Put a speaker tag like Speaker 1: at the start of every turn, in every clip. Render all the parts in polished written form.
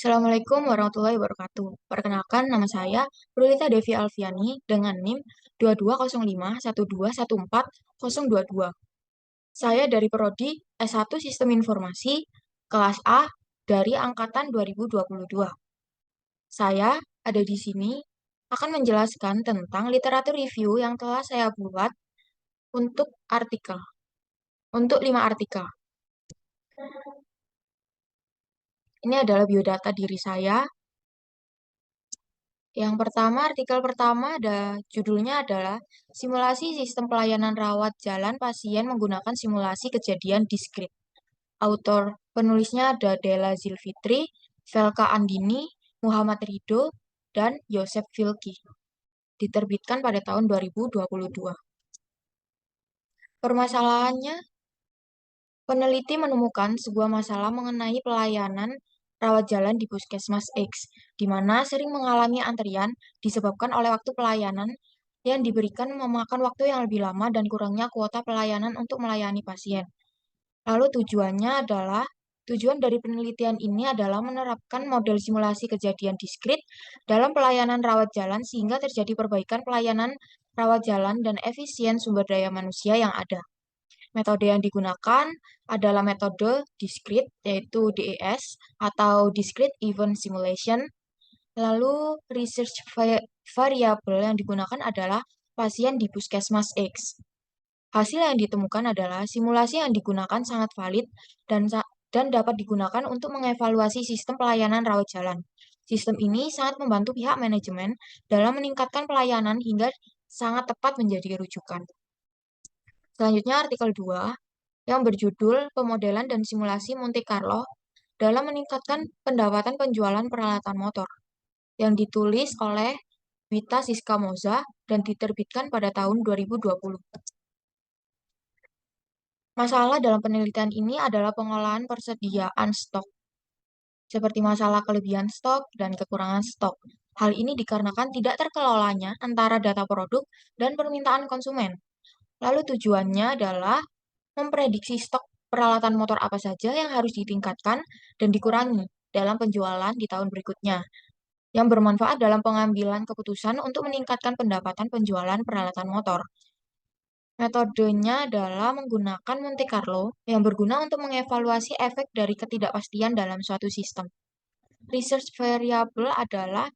Speaker 1: Assalamualaikum warahmatullahi wabarakatuh. Perkenalkan, nama saya Brulita Devi Alfiani dengan NIM 220512140022. Saya dari Prodi S1 Sistem Informasi kelas A dari angkatan 2022. Saya ada di sini akan menjelaskan tentang literatur review yang telah saya buat untuk artikel, untuk 5 artikel. Ini adalah biodata diri saya. Yang pertama, artikel pertama ada judulnya adalah Simulasi Sistem Pelayanan Rawat Jalan Pasien Menggunakan Simulasi Kejadian Diskrit. Autor penulisnya ada Della Zilfitri, Velka Andini, Muhammad Rido, dan Yosef Filki. Diterbitkan pada tahun 2022. Permasalahannya, peneliti menemukan sebuah masalah mengenai pelayanan rawat jalan di Puskesmas X, di mana sering mengalami antrian disebabkan oleh waktu pelayanan yang diberikan memakan waktu yang lebih lama dan kurangnya kuota pelayanan untuk melayani pasien. Lalu tujuan dari penelitian ini adalah menerapkan model simulasi kejadian diskrit dalam pelayanan rawat jalan sehingga terjadi perbaikan pelayanan rawat jalan dan efisien sumber daya manusia yang ada. Metode yang digunakan adalah metode discrete, yaitu DES, atau Discrete Event Simulation. Lalu, research variable yang digunakan adalah pasien di Puskesmas X. Hasil yang ditemukan adalah simulasi yang digunakan sangat valid dan dapat digunakan untuk mengevaluasi sistem pelayanan rawat jalan. Sistem ini sangat membantu pihak manajemen dalam meningkatkan pelayanan hingga sangat tepat menjadi rujukan. Selanjutnya artikel 2 yang berjudul Pemodelan dan Simulasi Monte Carlo dalam meningkatkan pendapatan penjualan peralatan motor yang ditulis oleh Wita Siska Moza dan diterbitkan pada tahun 2020. Masalah dalam penelitian ini adalah pengolahan persediaan stok, seperti masalah kelebihan stok dan kekurangan stok. Hal ini dikarenakan tidak terkelolanya antara data produk dan permintaan konsumen. Lalu tujuannya adalah memprediksi stok peralatan motor apa saja yang harus ditingkatkan dan dikurangi dalam penjualan di tahun berikutnya, yang bermanfaat dalam pengambilan keputusan untuk meningkatkan pendapatan penjualan peralatan motor. Metodenya adalah menggunakan Monte Carlo yang berguna untuk mengevaluasi efek dari ketidakpastian dalam suatu sistem. Research variable adalah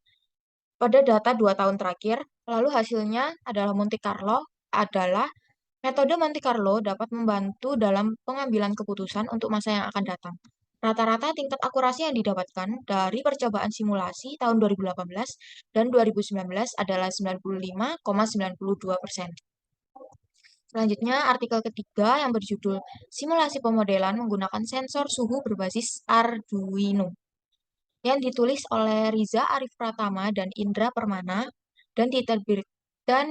Speaker 1: pada data 2 tahun terakhir, lalu hasilnya adalah Monte Carlo adalah metode Monte Carlo dapat membantu dalam pengambilan keputusan untuk masa yang akan datang. Rata-rata tingkat akurasi yang didapatkan dari percobaan simulasi tahun 2018 dan 2019 adalah 95,92%. Selanjutnya, artikel ketiga yang berjudul Simulasi Pemodelan Menggunakan Sensor Suhu Berbasis Arduino, yang ditulis oleh Riza Arif Pratama dan Indra Permana dan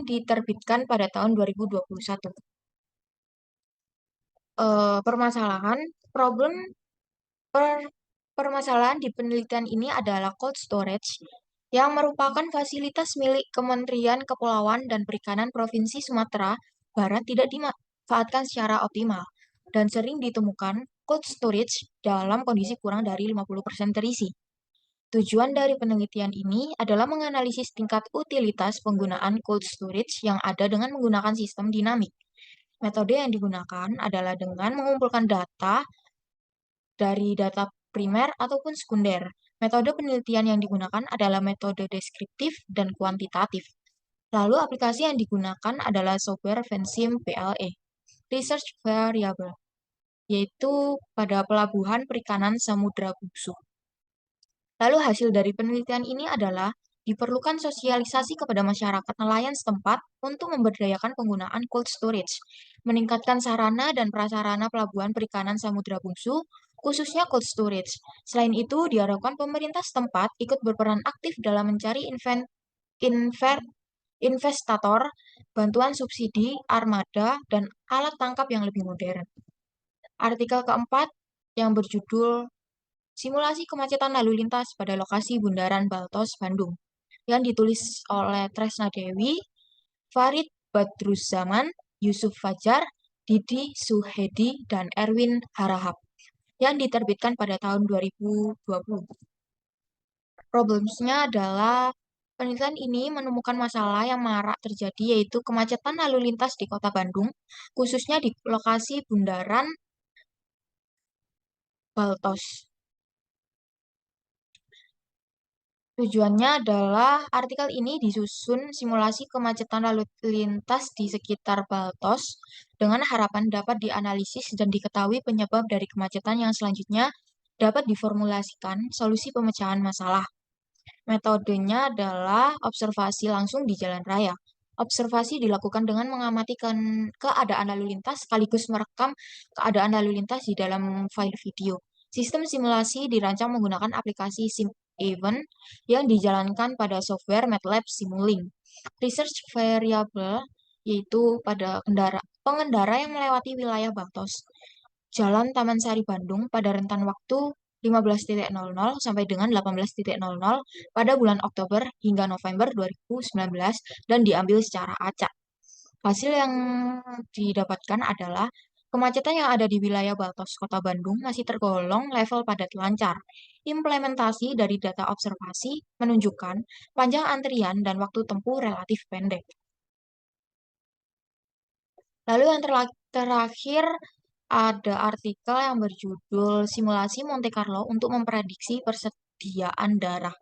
Speaker 1: diterbitkan pada tahun 2021. Permasalahan problem permasalahan di penelitian ini adalah cold storage yang merupakan fasilitas milik Kementerian Kepulauan dan Perikanan Provinsi Sumatera Barat tidak dimanfaatkan secara optimal dan sering ditemukan cold storage dalam kondisi kurang dari 50% terisi. Tujuan dari penelitian ini adalah menganalisis tingkat utilitas penggunaan cold storage yang ada dengan menggunakan sistem dinamik. Metode yang digunakan adalah dengan mengumpulkan data dari data primer ataupun sekunder. Metode penelitian yang digunakan adalah metode deskriptif dan kuantitatif. Lalu aplikasi yang digunakan adalah software Vensim PLE. Research variable, yaitu pada pelabuhan perikanan Samudra Bungsu. Lalu hasil dari penelitian ini adalah diperlukan sosialisasi kepada masyarakat nelayan setempat untuk memberdayakan penggunaan cold storage, meningkatkan sarana dan prasarana pelabuhan perikanan Samudra Bungsu, khususnya cold storage. Selain itu, diharapkan pemerintah setempat ikut berperan aktif dalam mencari investator, bantuan subsidi, armada, dan alat tangkap yang lebih modern. Artikel keempat yang berjudul Simulasi Kemacetan Lalu Lintas pada Lokasi Bundaran Baltos, Bandung, yang ditulis oleh Tresna Dewi, Farid Badruzzaman, Yusuf Fajar, Didi Suhedi, dan Erwin Harahap, yang diterbitkan pada tahun 2020. Problemsnya adalah penelitian ini menemukan masalah yang marak terjadi yaitu kemacetan lalu lintas di Kota Bandung, khususnya di lokasi Bundaran Baltos. Tujuannya adalah artikel ini disusun simulasi kemacetan lalu lintas di sekitar Baltos dengan harapan dapat dianalisis dan diketahui penyebab dari kemacetan yang selanjutnya dapat diformulasikan solusi pemecahan masalah. Metodenya adalah observasi langsung di jalan raya. Observasi dilakukan dengan mengamati keadaan lalu lintas sekaligus merekam keadaan lalu lintas di dalam file video. Sistem simulasi dirancang menggunakan aplikasi SimEvent yang dijalankan pada software MATLAB Simulink. Research variable yaitu pada pengendara yang melewati wilayah Baltos. Jalan Taman Sari Bandung pada rentan waktu 15.00 sampai dengan 18.00 pada bulan Oktober hingga November 2019 dan diambil secara acak. Hasil yang didapatkan adalah kemacetan yang ada di wilayah Baltos, Kota Bandung masih tergolong level padat lancar. Implementasi dari data observasi menunjukkan panjang antrian dan waktu tempuh relatif pendek. Lalu yang terakhir ada artikel yang berjudul Simulasi Monte Carlo untuk Memprediksi Persediaan Darah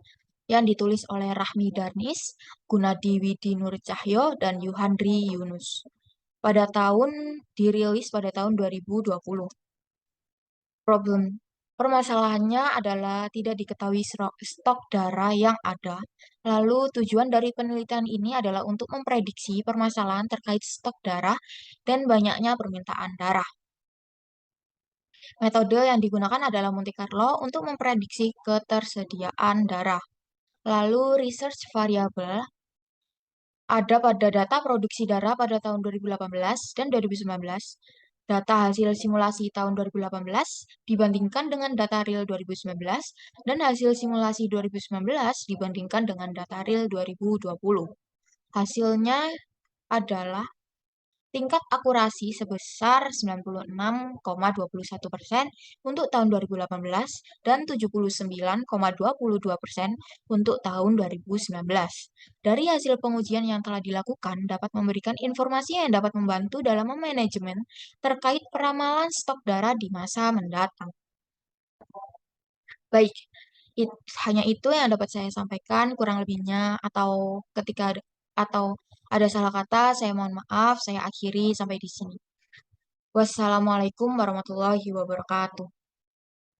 Speaker 1: yang ditulis oleh Rahmi Darnis, Gunadi Widi Nur Cahyo, dan Yuhandri Yunus. Dirilis pada tahun 2020. Problem Permasalahannya adalah tidak diketahui stok darah yang ada. Lalu tujuan dari penelitian ini adalah untuk memprediksi permasalahan terkait stok darah dan banyaknya permintaan darah. Metode yang digunakan adalah Monte Carlo untuk memprediksi ketersediaan darah. Lalu research variable ada pada data produksi darah pada tahun 2018 dan 2019. Data hasil simulasi tahun 2018 dibandingkan dengan data real 2019 dan hasil simulasi 2019 dibandingkan dengan data real 2020. Hasilnya adalah tingkat akurasi sebesar 96,21% untuk tahun 2018 dan 79,22% untuk tahun 2019. Dari hasil pengujian yang telah dilakukan dapat memberikan informasi yang dapat membantu dalam manajemen terkait peramalan stok darah di masa mendatang. Baik, hanya itu yang dapat saya sampaikan, kurang lebihnya atau ada salah kata, saya mohon maaf, saya akhiri sampai di sini. Wassalamualaikum warahmatullahi wabarakatuh.